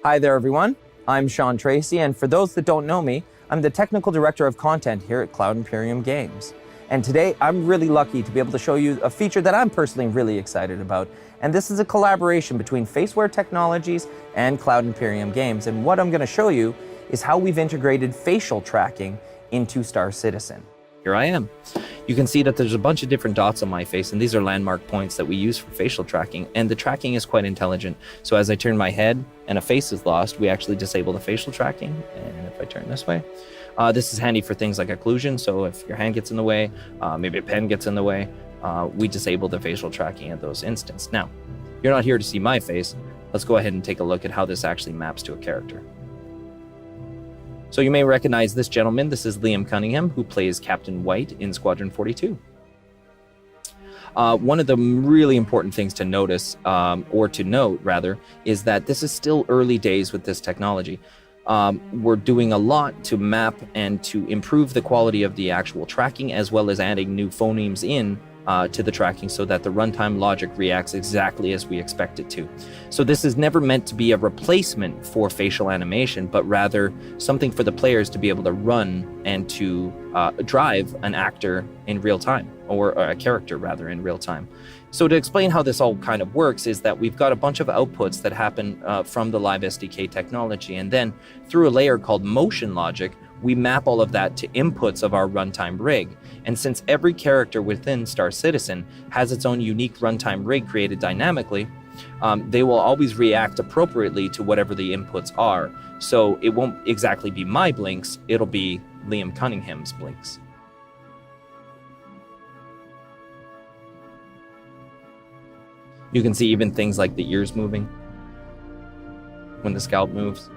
Hi there, everyone. I'm Sean Tracy, and for those that don't know me, I'm the Technical Director of Content here at Cloud Imperium Games. And today, I'm really lucky to be able to show you a feature that I'm personally really excited about. And this is a collaboration between Faceware Technologies and Cloud Imperium Games. And what I'm going to show you is how we've integrated facial tracking into Star Citizen. Here I am. You can see that there's a bunch of different dots on my face, and these are landmark points that we use for facial tracking, and the tracking is quite intelligent. So as I turn my head and a face is lost, we actually disable the facial tracking. And if I turn this way, this is handy for things like occlusion. So if your hand gets in the way, maybe a pen gets in the way, we disable the facial tracking at those instances. Now, you're not here to see my face. Let's go ahead and take a look at how this actually maps to a character. So you may recognize this gentleman. This is Liam Cunningham, who plays Captain White in Squadron 42. One of the really important things to notice, or to note rather, is that this is still early days with this technology. We're doing a lot to map and to improve the quality of the actual tracking, as well as adding new phonemes in to the tracking so that the runtime logic reacts exactly as we expect it to. So this is never meant to be a replacement for facial animation, but rather something for the players to be able to run and to drive an actor in real time, or a character rather in real time. So to explain how this all kind of works is that we've got a bunch of outputs that happen from the Live SDK technology, and then through a layer called motion logic, we map all of that to inputs of our runtime rig. And since every character within Star Citizen has its own unique runtime rig created dynamically, they will always react appropriately to whatever the inputs are. So it won't exactly be my blinks, it'll be Liam Cunningham's blinks. You can see even things like the ears moving when the scalp moves.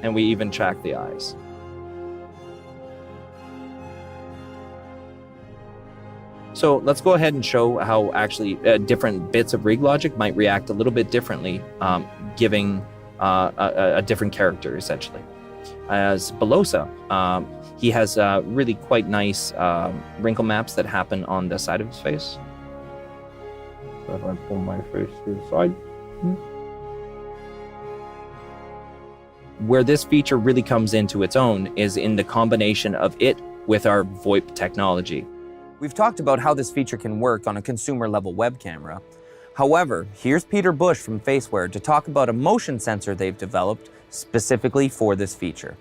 And we even track the eyes. So let's go ahead and show how actually different bits of rig logic might react a little bit differently, giving a different character, essentially. As Belosa, he has really quite nice wrinkle maps that happen on the side of his face. So if I pull my face to the side. Where this feature really comes into its own is in the combination of it with our VoIP technology. We've talked about how this feature can work on a consumer-level web camera. However, here's Peter Bush from Faceware to talk about a motion sensor they've developed specifically for this feature.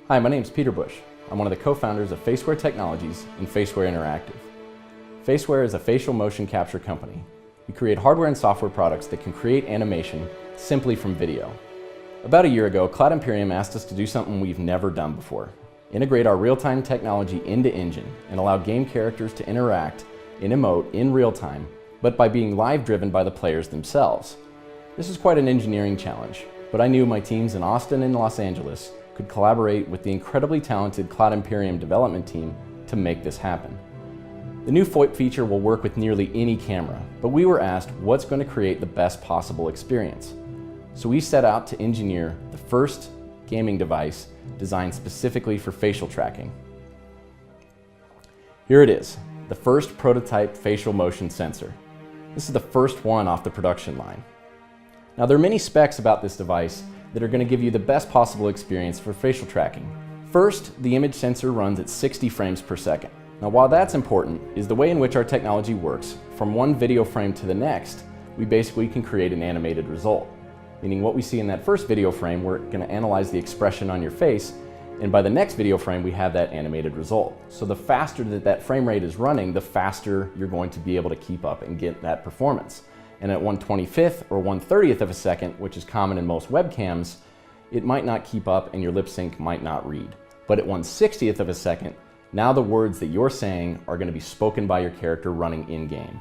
Hi, my name's Peter Bush. I'm one of the co-founders of Faceware Technologies and Faceware Interactive. Faceware is a facial motion capture company. We create hardware and software products that can create animation simply from video. About a year ago, Cloud Imperium asked us to do something we've never done before. Integrate our real-time technology into Engine and allow game characters to interact and emote in real time, but by being live driven by the players themselves. This is quite an engineering challenge, but I knew my teams in Austin and Los Angeles could collaborate with the incredibly talented Cloud Imperium development team to make this happen. The new VoIP feature will work with nearly any camera, but we were asked what's going to create the best possible experience. So we set out to engineer the first gaming device designed specifically for facial tracking. Here it is, the first prototype facial motion sensor. This is the first one off the production line. Now there are many specs about this device that are going to give you the best possible experience for facial tracking. First, the image sensor runs at 60 frames per second. Now while that's important, is the way in which our technology works. From one video frame to the next, we basically can create an animated result. Meaning what we see in that first video frame, we're going to analyze the expression on your face, and by the next video frame we have that animated result. So the faster that frame rate is running, the faster you're going to be able to keep up and get that performance. And at 1/25th or 1/30th of a second, which is common in most webcams, it might not keep up and your lip sync might not read. But at 1/60th of a second, now the words that you're saying are going to be spoken by your character running in-game.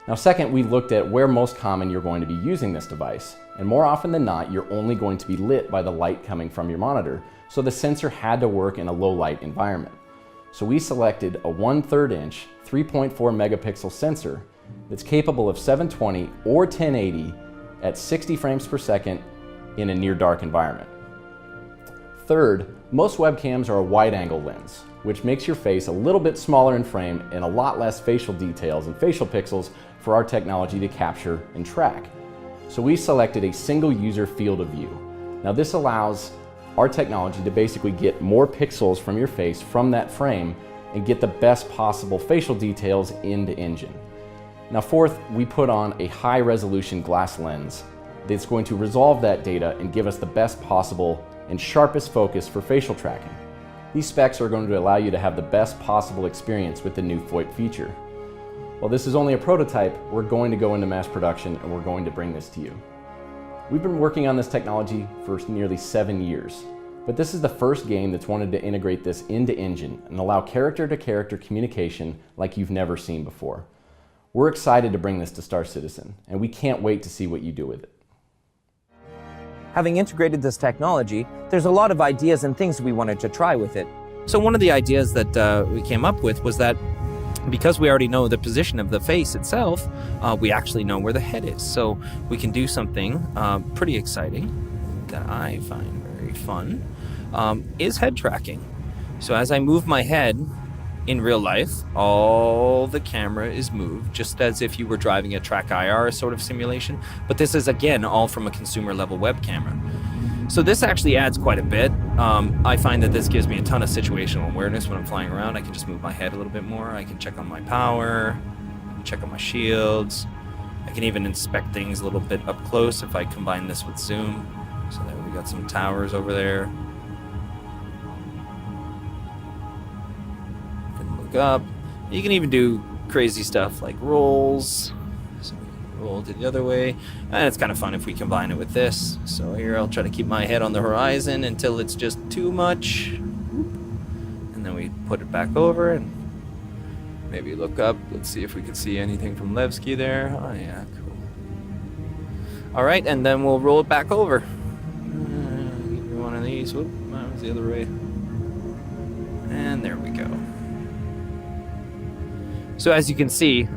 Now second, we looked at where most common you're going to be using this device. And more often than not, you're only going to be lit by the light coming from your monitor. So the sensor had to work in a low light environment. So we selected a 1/3 inch, 3.4 megapixel sensor that's capable of 720 or 1080 at 60 frames per second in a near dark environment. Third, most webcams are a wide-angle lens, which makes your face a little bit smaller in frame and a lot less facial details and facial pixels for our technology to capture and track. So we selected a single user field of view. Now this allows our technology to basically get more pixels from your face from that frame and get the best possible facial details into Engine. Now fourth, we put on a high resolution glass lens that's going to resolve that data and give us the best possible and sharpest focus for facial tracking. These specs are going to allow you to have the best possible experience with the new FOIP feature. While this is only a prototype, we're going to go into mass production and we're going to bring this to you. We've been working on this technology for nearly 7 years, but this is the first game that's wanted to integrate this into Engine and allow character-to-character communication like you've never seen before. We're excited to bring this to Star Citizen, and we can't wait to see what you do with it. Having integrated this technology, there's a lot of ideas and things we wanted to try with it. So one of the ideas that we came up with was that because we already know the position of the face itself, we actually know where the head is. So we can do something pretty exciting that I find very fun, is head tracking. So as I move my head in real life, all the camera is moved, just as if you were driving a track IR sort of simulation. But this is, again, all from a consumer level web camera. So this actually adds quite a bit. I find that this gives me a ton of situational awareness when I'm flying around. I can just move my head a little bit more. I can check on my power, check on my shields. I can even inspect things a little bit up close if I combine this with zoom. So there we got some towers over there. You can look up. You can even do crazy stuff like rolls. So we can roll to the other way. And it's kind of fun if we combine it with this. So here I'll try to keep my head on the horizon until it's just too much. And then we put it back over and maybe look up. Let's see if we can see anything from Levski there. Oh yeah, cool. All right, and then we'll roll it back over. Give me one of these. Whoop, that was the other way. And there we go. So as you can see,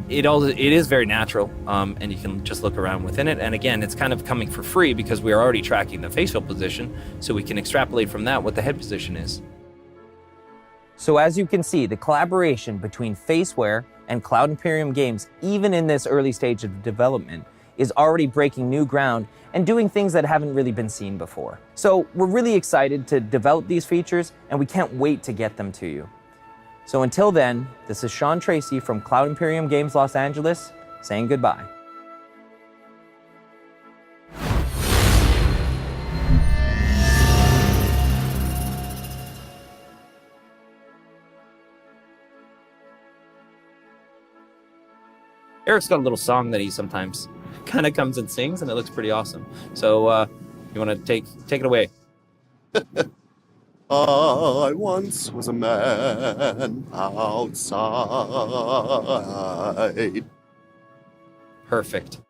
it is very natural, and you can just look around within it. And again, it's kind of coming for free because we are already tracking the facial position, so we can extrapolate from that what the head position is. So as you can see, the collaboration between Faceware and Cloud Imperium Games, even in this early stage of development, is already breaking new ground and doing things that haven't really been seen before. So we're really excited to develop these features, and we can't wait to get them to you. So until then, this is Sean Tracy from Cloud Imperium Games Los Angeles, saying goodbye. Eric's got a little song that he sometimes kind of comes and sings, and it looks pretty awesome. So you want to take it away? I once was a man outside. Perfect.